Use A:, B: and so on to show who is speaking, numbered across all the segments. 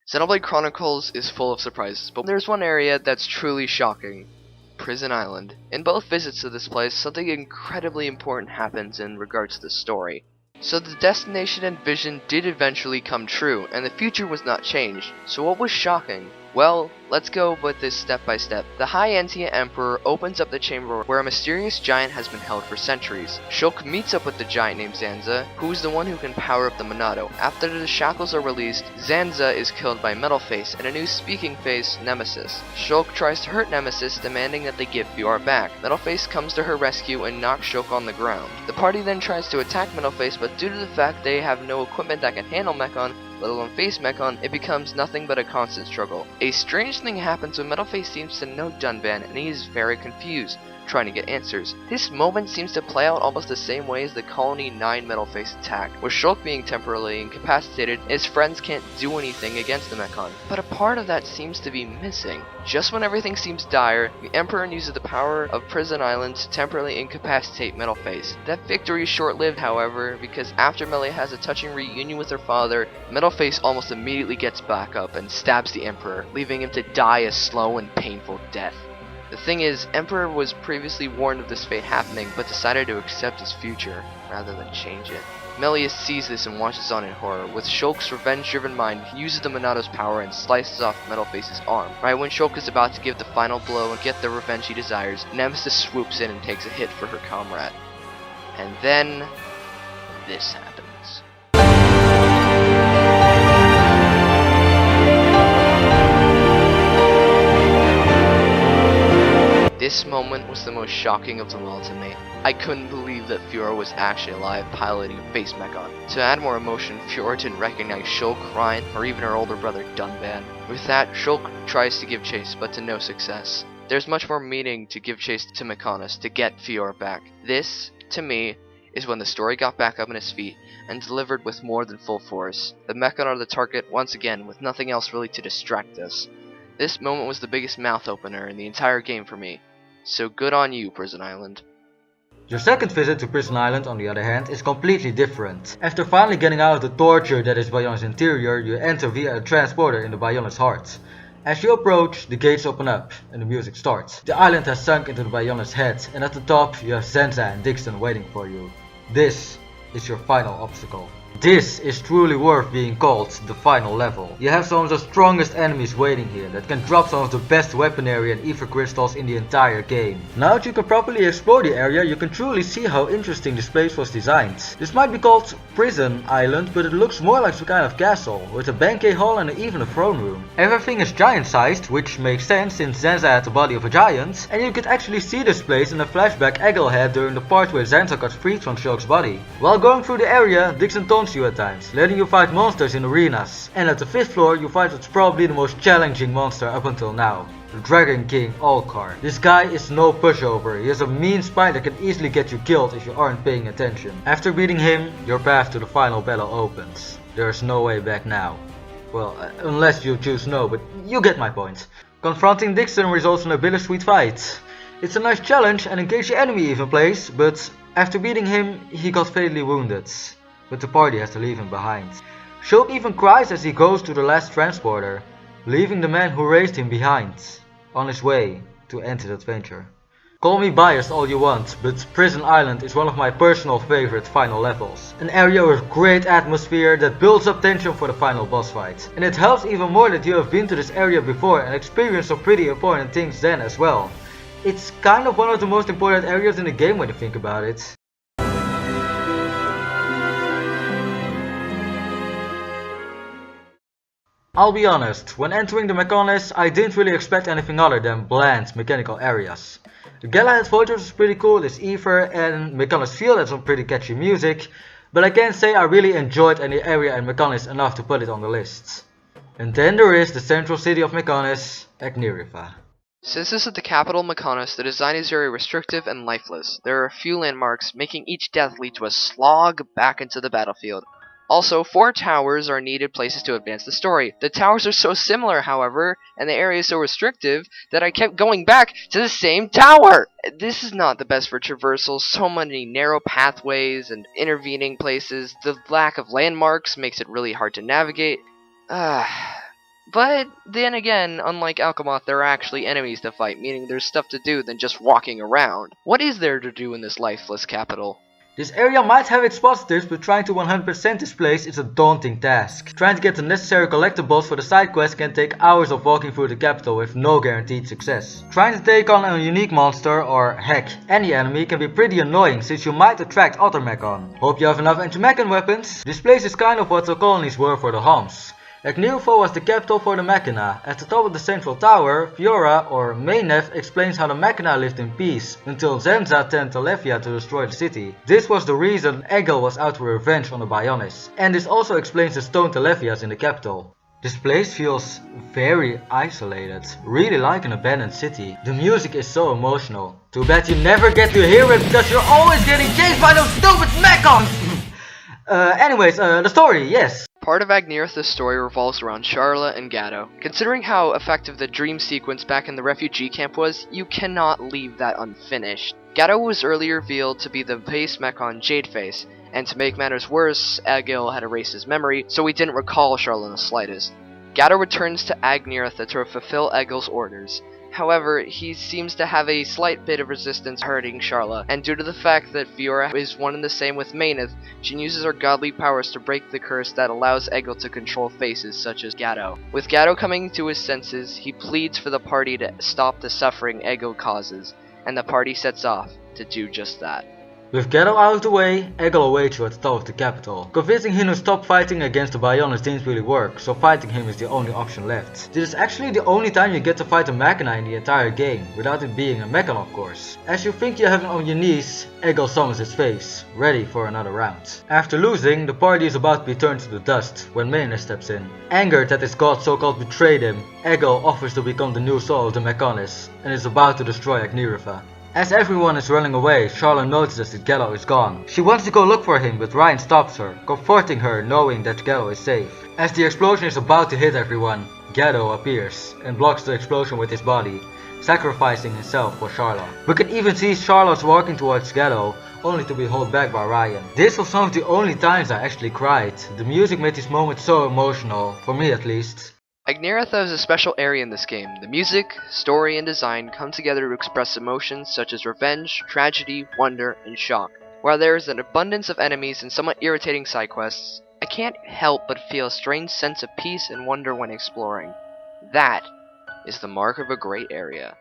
A: Xenoblade Chronicles is full of surprises, but there's one area that's truly shocking. Prison Island. In both visits to this place, something incredibly important happens in regards to the story. So the destination and vision did eventually come true, and the future was not changed. So what was shocking? Well, let's go with this step by step. The High Entia Emperor opens up the chamber where a mysterious giant has been held for centuries. Shulk meets up with the giant named Zanza, who is the one who can power up the Monado. After the shackles are released, Zanza is killed by Metalface and a new speaking face, Nemesis. Shulk tries to hurt Nemesis, demanding that they give Fiora back. Metalface comes to her rescue and knocks Shulk on the ground. The party then tries to attack Metalface, but due to the fact they have no equipment that can handle Mekon, let alone face Mekon, it becomes nothing but a constant struggle. A strange thing happens when Metalface seems to know Dunban, and he is very confused, trying to get answers. This moment seems to play out almost the same way as the Colony 9 Metalface attack, with Shulk being temporarily incapacitated, his friends can't do anything against the Mekon. But a part of that seems to be missing. Just when everything seems dire, the Emperor uses the power of Prison Island to temporarily incapacitate Metalface. That victory is short-lived, however, because after Melee has a touching reunion with her father, Metalface almost immediately gets back up and stabs the Emperor, leaving him to die a slow and painful death. The thing is, Emperor was previously warned of this fate happening, but decided to accept his future, rather than change it. Melius sees this and watches on in horror. With Shulk's revenge-driven mind, he uses the Monado's power and slices off Metalface's arm. Right when Shulk is about to give the final blow and get the revenge he desires, Nemesis swoops in and takes a hit for her comrade. And then, this happens. This moment was the most shocking of them all to me. I couldn't believe that Fiora was actually alive piloting Face Mekon. To add more emotion, Fiora didn't recognize Shulk, Ryan, or even her older brother Dunban. With that, Shulk tries to give chase, but to no success. There's much more meaning to give chase to Mekanos to get Fiora back. This, to me, is when the story got back up on its feet and delivered with more than full force. The Mekon are the target once again, with nothing else really to distract us. This moment was the biggest mouth opener in the entire game for me. So good on you, Prison Island.
B: Your second visit to Prison Island, on the other hand, is completely different. After finally getting out of the torture that is Bayonna's interior, you enter via a transporter into Bayonna's heart. As you approach, the gates open up and the music starts. The island has sunk into the Bayonna's head, and at the top you have Zanza and Dixon waiting for you. This is your final obstacle. This is truly worth being called the final level. You have some of the strongest enemies waiting here that can drop some of the best weaponry and ether crystals in the entire game. Now that you can properly explore the area, you can truly see how interesting this place was designed. This might be called Prison Island, but it looks more like some kind of castle, with a banquet hall and even a throne room. Everything is giant sized, which makes sense since Zanza had the body of a giant, and you could actually see this place in a flashback Egil had during the part where Zanza got freed from Shulk's body. While going through the area, Dixon taunts you at times, letting you fight monsters in arenas. And at the 5th floor you fight what's probably the most challenging monster up until now, the Dragon King Alcar. This guy is no pushover, he has a mean spine that can easily get you killed if you aren't paying attention. After beating him, your path to the final battle opens. There's no way back now. Well, unless you choose no, but you get my point. Confronting Dixon results in a bittersweet fight. It's a nice challenge and engage the enemy even plays, but after beating him, he got fatally wounded. But the party has to leave him behind. Shulk even cries as he goes to the last transporter, leaving the man who raised him behind, on his way to end his adventure. Call me biased all you want, but Prison Island is one of my personal favorite final levels. An area with great atmosphere that builds up tension for the final boss fight. And it helps even more that you have been to this area before and experienced some pretty important things then as well. It's kind of one of the most important areas in the game when you think about it. I'll be honest, when entering the Mekanos, I didn't really expect anything other than bland mechanical areas. The Galahad Fortress was pretty cool, this ether, and Mekanos Field had some pretty catchy music, but I can't say I really enjoyed any area in Mekanos enough to put it on the list. And then there is the central city of Mekanos, Agniritha.
A: Since this is the capital Mekanos, the design is very restrictive and lifeless. There are a few landmarks, making each death lead to a slog back into the battlefield. Also, 4 towers are needed places to advance the story. The towers are so similar, however, and the area is so restrictive, that I kept going back to the same tower! This is not the best for traversal, so many narrow pathways and intervening places. The lack of landmarks makes it really hard to navigate. But then again, unlike Alchemoth, there are actually enemies to fight, meaning there's stuff to do than just walking around. What is there to do in this lifeless capital?
B: This area might have its positives, but trying to 100% this place is a daunting task. Trying to get the necessary collectibles for the side quest can take hours of walking through the capital with no guaranteed success. Trying to take on a unique monster, or heck, any enemy, can be pretty annoying since you might attract other Mekon. Hope you have enough anti-Mekon weapons. This place is kind of what the colonies were for the Homs. Agnirufa was the capital for the Mekana. At the top of the central tower, Fiora, or Maynef, explains how the Mekana lived in peace, until Zenza sent Telefia to destroy the city. This was the reason Egil was out for revenge on the Bionis. And this also explains the stone Telefias in the capital. This place feels very isolated, really like an abandoned city. The music is so emotional. Too bad you never get to hear it because you're always getting chased by those stupid Mekons! Anyways, the story, yes.
A: Part of Agniretha's story revolves around Charla and Gatto. Considering how effective the dream sequence back in the refugee camp was, you cannot leave that unfinished. Gatto was earlier revealed to be the base Mekon Jadeface, and to make matters worse, Agil had erased his memory, so he didn't recall Charla in the slightest. Gatto returns to Agniretha to fulfill Egil's orders. However, he seems to have a slight bit of resistance hurting Charla, and due to the fact that Fiora is one and the same with Mayneth, she uses her godly powers to break the curse that allows Egil to control faces such as Gatto. With Gatto coming to his senses, he pleads for the party to stop the suffering Egil causes, and the party sets off to do just that.
B: With Gatto out of the way, Egil awaits you at the top of the capital. Convincing him to stop fighting against the Bionis didn't really work, so fighting him is the only option left. This is actually the only time you get to fight a Mekana in the entire game, without it being a Mekon of course. As you think you have him on your knees, Egil summons his face, ready for another round. After losing, the party is about to be turned to the dust, when Maynard steps in. Angered that his god so-called betrayed him, Egil offers to become the new soul of the Mekanis, and is about to destroy Agnirufa. As everyone is running away, Charla notices that Gatto is gone. She wants to go look for him, but Ryan stops her, comforting her knowing that Gatto is safe. As the explosion is about to hit everyone, Gatto appears and blocks the explosion with his body, sacrificing himself for Charla. We can even see Charlotte walking towards Gatto, only to be held back by Ryan. This was some of the only times I actually cried. The music made this moment so emotional, for me at least.
A: Agniretha is a special area in this game. The music, story, and design come together to express emotions such as revenge, tragedy, wonder, and shock. While there is an abundance of enemies and somewhat irritating side quests, I can't help but feel a strange sense of peace and wonder when exploring. That is the mark of a great area.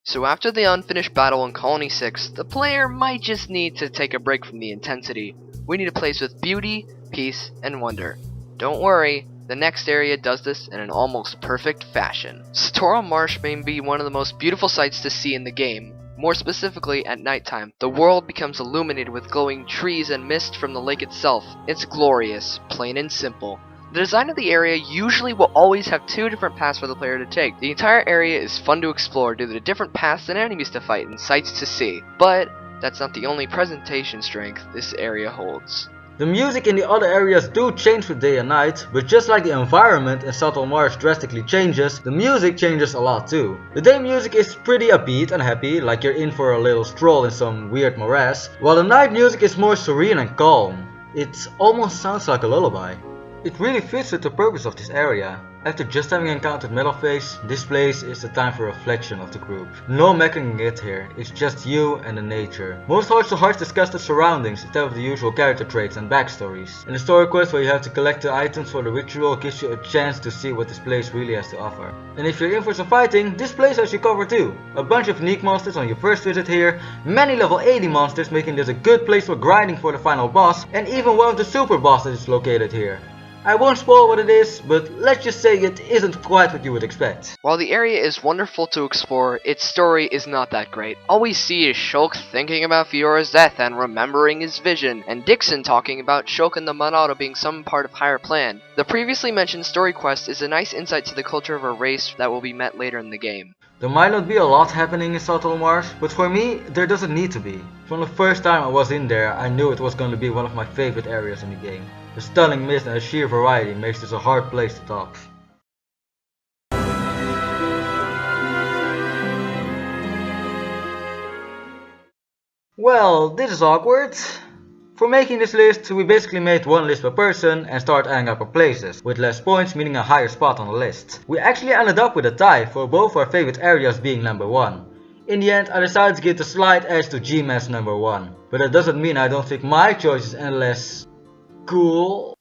A: So after the unfinished battle in Colony 6, the player might just need to take a break from the intensity. We need a place with beauty, peace, and wonder. Don't worry, the next area does this in an almost perfect fashion. Satora Marsh may be one of the most beautiful sights to see in the game. More specifically, at nighttime, the world becomes illuminated with glowing trees and mist from the lake itself. It's glorious, plain and simple. The design of the area usually will always have two different paths for the player to take. The entire area is fun to explore due to the different paths and enemies to fight and sights to see. But that's not the only presentation strength this area holds.
B: The music in the other areas do change with day and night, but just like the environment in Subtle Marsh drastically changes, the music changes a lot too. The day music is pretty upbeat and happy, like you're in for a little stroll in some weird morass, while the night music is more serene and calm. It almost sounds like a lullaby. It really fits with the purpose of this area. After just having encountered Metalface, this place is the time for reflection of the group. No mech can get here, it's just you and the nature. Most hearts to hearts discuss the surroundings instead of the usual character traits and backstories. And the story quest where you have to collect the items for the ritual gives you a chance to see what this place really has to offer. And if you're in for some fighting, this place has you covered too. A bunch of unique monsters on your first visit here, many level 80 monsters making this a good place for grinding for the final boss, and even one of the super bosses is located here. I won't spoil what it is, but let's just say it isn't quite what you would expect.
A: While the area is wonderful to explore, its story is not that great. All we see is Shulk thinking about Fiora's death and remembering his vision, and Dixon talking about Shulk and the Monauto being some part of higher plan. The previously mentioned story quest is a nice insight to the culture of a race that will be met later in the game.
B: There might not be a lot happening in Subtle Marsh, but for me, there doesn't need to be. From the first time I was in there, I knew it was going to be one of my favorite areas in the game. The stunning mist and the sheer variety makes this a hard place to top. Well, this is awkward. For making this list, we basically made one list per person and started adding up our places, with less points meaning a higher spot on the list. We actually ended up with a tie for both our favorite areas being number 1. In the end, I decided to give the slight edge to G-Man's number 1. But that doesn't mean I don't think my choice is any less cool.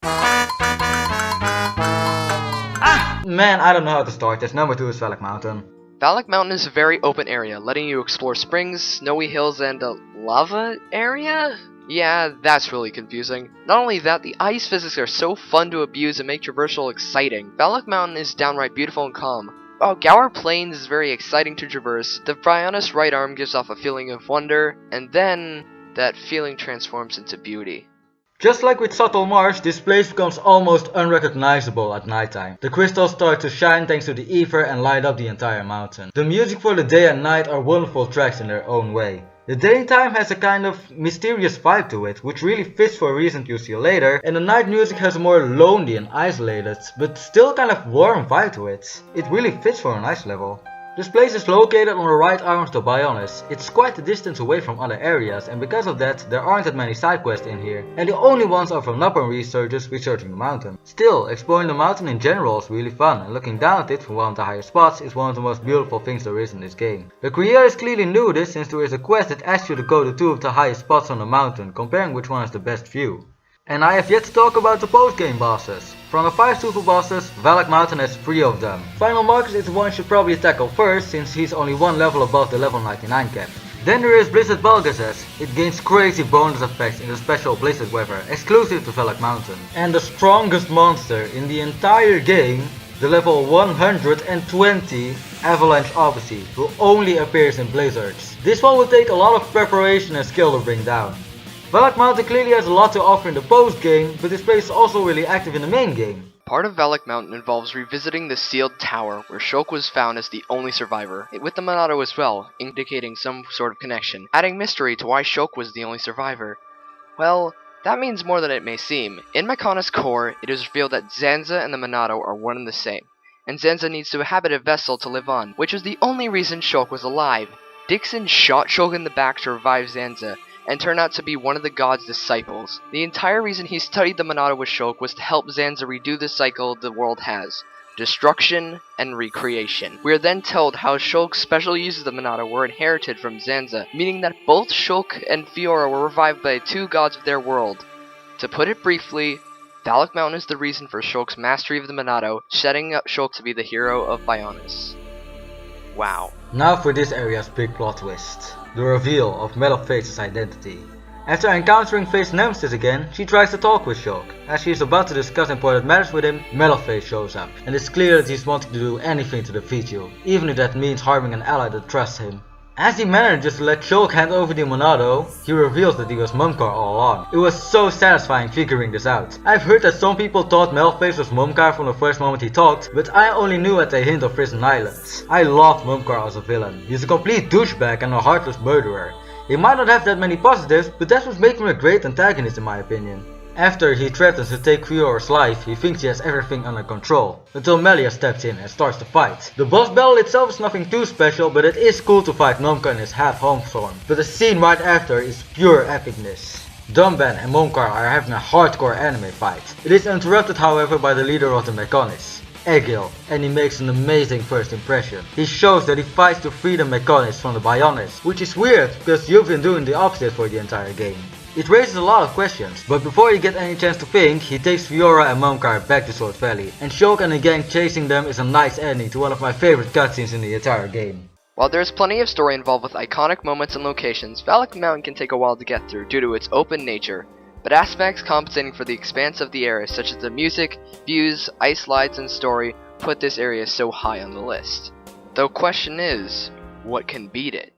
B: Man, I don't know how to start this. Number 2 is Selleck Mountain.
A: Selleck Mountain is a very open area, letting you explore springs, snowy hills, and a lava area? Yeah, that's really confusing. Not only that, the ice physics are so fun to abuse and make traversal exciting. Selleck Mountain is downright beautiful and calm. While Gower Plains is very exciting to traverse, the Brionis right arm gives off a feeling of wonder, and then that feeling transforms into beauty.
B: Just like with Subtle Marsh, this place becomes almost unrecognizable at nighttime. The crystals start to shine thanks to the ether and light up the entire mountain. The music for the day and night are wonderful tracks in their own way. The daytime has a kind of mysterious vibe to it, which really fits for a reason you'll see later, and the night music has a more lonely and isolated, but still kind of warm vibe to it. It really fits for an ice level. This place is located on the right arm of the Brionis. It's quite a distance away from other areas, and because of that there aren't that many side quests in here, and the only ones are from Nopper researchers researching the mountain. Still, exploring the mountain in general is really fun, and looking down at it from one of the higher spots is one of the most beautiful things there is in this game. The creators clearly knew this, since there is a quest that asks you to go to 2 of the highest spots on the mountain, comparing which one has the best view. And I have yet to talk about the post-game bosses. From the 5 super bosses, Selleck Mountain has 3 of them. Final Marcus is the one you should probably tackle first, since he's only one level above the level 99 cap. Then there is Blizzard Balgazes. It gains crazy bonus effects in the special Blizzard weather, exclusive to Selleck Mountain. And the strongest monster in the entire game, the level 120 Avalanche Odyssey, who only appears in Blizzards. This one will take a lot of preparation and skill to bring down. Selleck Mountain clearly has a lot to offer in the post game, but this place is also really active in the main game.
A: Part of Selleck Mountain involves revisiting the sealed tower, where Shulk was found as the only survivor, with the Monado as well, indicating some sort of connection, adding mystery to why Shulk was the only survivor. Well, that means more than it may seem. In Mekanos core, it is revealed that Zanza and the Monado are one and the same, and Zanza needs to inhabit a vessel to live on, which is the only reason Shulk was alive. Dixon shot Shulk in the back to revive Zanza, and turned out to be one of the god's disciples. The entire reason he studied the Monado with Shulk was to help Zanza redo the cycle the world has: destruction and recreation. We are then told how Shulk's special uses of the Monado were inherited from Zanza, meaning that both Shulk and Fiora were revived by 2 gods of their world. To put it briefly, Selleck Mountain is the reason for Shulk's mastery of the Monado, setting up Shulk to be the hero of Brionis. Wow.
B: Now for this area's big plot twist. The reveal of Metal Face's identity. After encountering Face Nemesis again, she tries to talk with Shulk. As she is about to discuss important matters with him, Metal Face shows up, and it's clear that he's wanting to do anything to defeat you, even if that means harming an ally that trusts him. As he manages to let Shulk hand over the Monado, he reveals that he was Mumkar all along. It was so satisfying figuring this out. I've heard that some people thought Metalface was Mumkar from the first moment he talked, but I only knew at the hint of Prison Island. I love Mumkar as a villain. He's a complete douchebag and a heartless murderer. He might not have that many positives, but that's what makes him a great antagonist in my opinion. After he threatens to take Fiora's life, he thinks he has everything under control, until Melia steps in and starts the fight. The boss battle itself is nothing too special, but it is cool to fight Mumkar in his half-home form. But the scene right after is pure epicness. Dumban and Mumkar are having a hardcore anime fight. It is interrupted however by the leader of the Mekanos, Egil, and he makes an amazing first impression. He shows that he fights to free the Mekanos from the Brionis, which is weird because you've been doing the opposite for the entire game. It raises a lot of questions, but before you get any chance to think, he takes Fiora and Mumkar back to Sword Valley, and Shulk and the gang chasing them is a nice ending to one of my favorite cutscenes in the entire game.
A: While there is plenty of story involved with iconic moments and locations, Selleck Mountain can take a while to get through due to its open nature, but aspects compensating for the expanse of the area such as the music, views, ice slides, and story put this area so high on the list. The question is, what can beat it?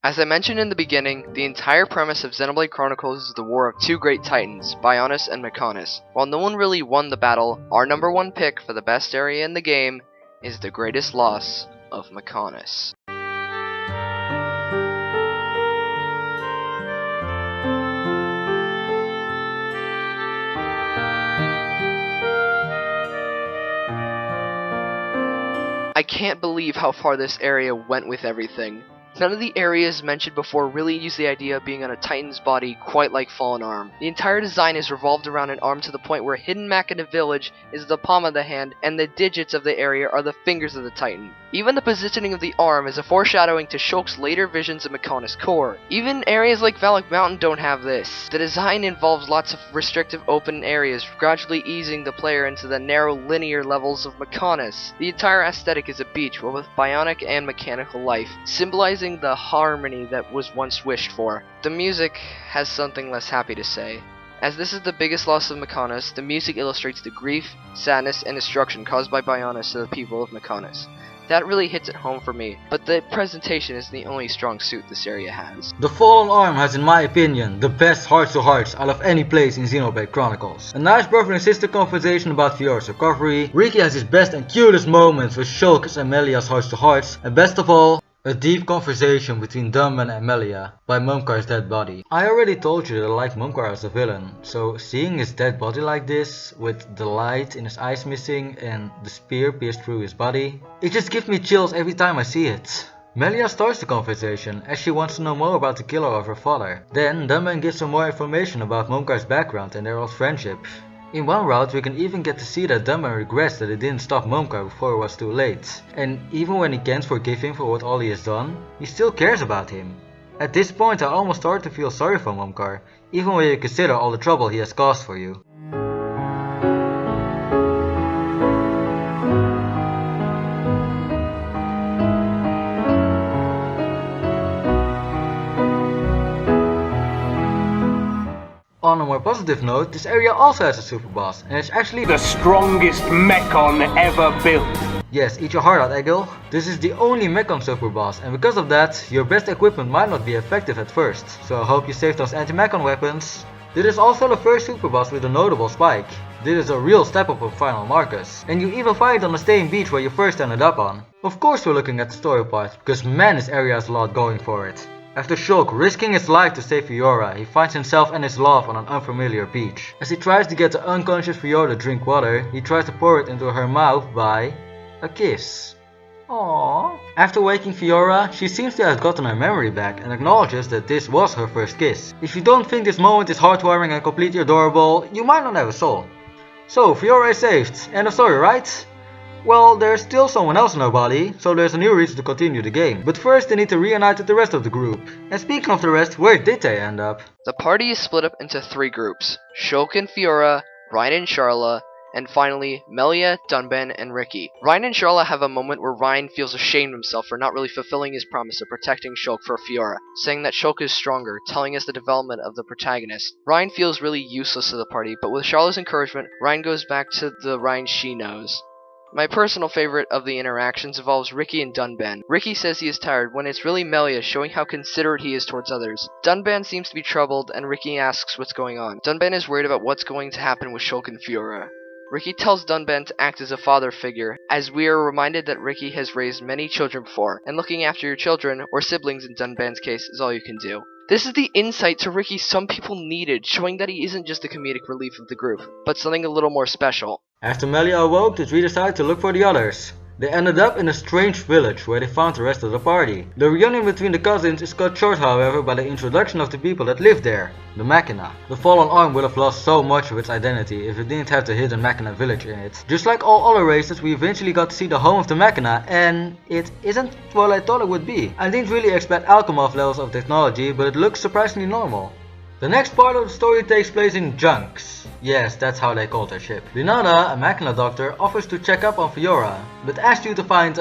A: As I mentioned in the beginning, the entire premise of Xenoblade Chronicles is the war of 2 great titans, Brionis and Mekanos. While no one really won the battle, our number 1 pick for the best area in the game is the greatest loss of Mekanos. I can't believe how far this area went with everything. None of the areas mentioned before really use the idea of being on a Titan's body quite like Fallen Arm. The entire design is revolved around an arm to the point where hidden Mekana village is the palm of the hand and the digits of the area are the fingers of the Titan. Even the positioning of the arm is a foreshadowing to Shulk's later visions of Mekanos' core. Even areas like Selleck Mountain don't have this. The design involves lots of restrictive open areas, gradually easing the player into the narrow linear levels of Mekanos. The entire aesthetic is a beach, but with bionic and mechanical life, symbolizing the harmony that was once wished for. The music has something less happy to say. As this is the biggest loss of Mekanos, the music illustrates the grief, sadness, and destruction caused by Bionis to the people of Mekanos. That really hits it home for me, but the presentation is the only strong suit this area has.
B: The Fallen Arm has, in my opinion, the best heart-to-hearts out of any place in Xenoblade Chronicles. A nice brother and sister conversation about Fiora's recovery, Riki has his best and cutest moments with Shulk's and Melia's hearts-to-hearts, and best of all, a deep conversation between Dunban and Melia by Mumkar's dead body. I already told you that I like Mumkar as a villain, so seeing his dead body like this, with the light in his eyes missing and the spear pierced through his body, it just gives me chills every time I see it. Melia starts the conversation as she wants to know more about the killer of her father. Then Dunban gives her more information about Mumkar's background and their old friendship. In one route we can even get to see that Dunban regrets that he didn't stop Mumkar before it was too late. And even when he can't forgive him for what all he has done, he still cares about him. At this point I almost start to feel sorry for Mumkar, even when you consider all the trouble he has caused for you. On a more positive note, this area also has a super boss, and it's actually
C: the strongest Mekon ever built.
B: Yes, eat your heart out, Egil. This is the only Mekon super boss, and because of that, your best equipment might not be effective at first, so I hope you save those anti-Mekon weapons. This is also the first super boss with a notable spike. This is a real step up from Final Marcus, and you even find it on the same beach where you first ended up on. Of course we're looking at the story part, because man, this area has a lot going for it. After Shulk risking his life to save Fiora, he finds himself and his love on an unfamiliar beach. As he tries to get the unconscious Fiora to drink water, he tries to pour it into her mouth by a kiss. Aww. After waking Fiora, she seems to have gotten her memory back and acknowledges that this was her first kiss. If you don't think this moment is heartwarming and completely adorable, you might not have a soul. So, Fiora is saved. End of story, right? Well, there's still someone else in her body, so there's a new reason to continue the game. But first they need to reunite with the rest of the group. And speaking of the rest, where did they end up?
A: The party is split up into 3 groups: Shulk and Fiora, Ryan and Sharla, and finally Melia, Dunban, and Riki. Ryan and Sharla have a moment where Ryan feels ashamed of himself for not really fulfilling his promise of protecting Shulk for Fiora, saying that Shulk is stronger, telling us the development of the protagonist. Ryan feels really useless to the party, but with Sharla's encouragement, Ryan goes back to the Ryan she knows. My personal favorite of the interactions involves Riki and Dunban. Riki says he is tired when it's really Melia showing how considerate he is towards others. Dunban seems to be troubled and Riki asks what's going on. Dunban is worried about what's going to happen with Shulk and Fiora. Riki tells Dunban to act as a father figure, as we are reminded that Riki has raised many children before, and looking after your children, or siblings in Dunban's case, is all you can do. This is the insight to Riki some people needed, showing that he isn't just the comedic relief of the group, but something a little more special.
B: After Melia awoke, the 3 decided to look for the others. They ended up in a strange village where they found the rest of the party. The reunion between the cousins is cut short, however, by the introduction of the people that live there, the Mekana. The Fallen Arm would have lost so much of its identity if it didn't have the hidden Mekana village in it. Just like all other races, we eventually got to see the home of the Mekana, and it isn't what I thought it would be. I didn't really expect Alchemov levels of technology, but it looks surprisingly normal. The next part of the story takes place in Junks. Yes, that's how they called their ship. Linada, a Mekana doctor, offers to check up on Fiora, but asks you to find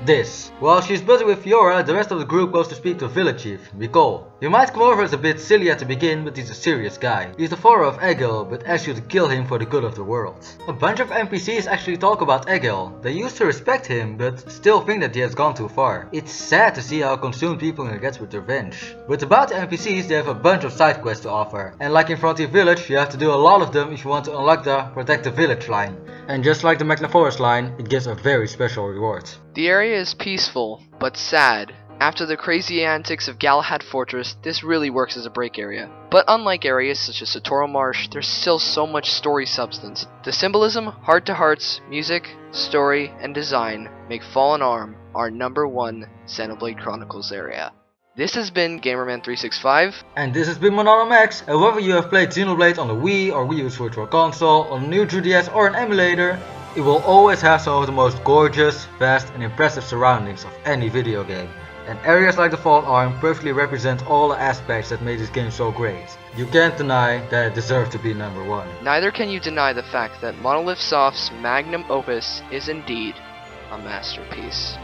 B: this. While she's busy with Fiora, the rest of the group goes to speak to village chief, Mikol. He might come over as a bit silly at the begin, but he's a serious guy. He's the father of Egil, but asks you to kill him for the good of the world. A bunch of NPCs actually talk about Egil. They used to respect him, but still think that he has gone too far. It's sad to see how consumed people can get with revenge. But about the NPCs, they have a bunch of side quests to offer. And like in Frontier Village, you have to do a lot of them if you want to unlock the Protect the Village line. And just like the Mekana Forest line, it gives a very special reward.
A: The area is peaceful, but sad. After the crazy antics of Galahad Fortress, this really works as a break area. But unlike areas such as Satoral Marsh, there's still so much story substance. The symbolism, heart-to-hearts, music, story, and design make Fallen Arm our #1 Xenoblade Chronicles area. This has been Gamerman365.
B: And this has been Max, and whether you have played Xenoblade on the Wii or Wii U's Virtual Console, on a new 3DS or an emulator, it will always have some of the most gorgeous, vast and impressive surroundings of any video game. And areas like the Fallen Arm perfectly represent all the aspects that made this game so great. You can't deny that it deserves to be #1.
A: Neither can you deny the fact that Monolith Soft's magnum opus is indeed a masterpiece.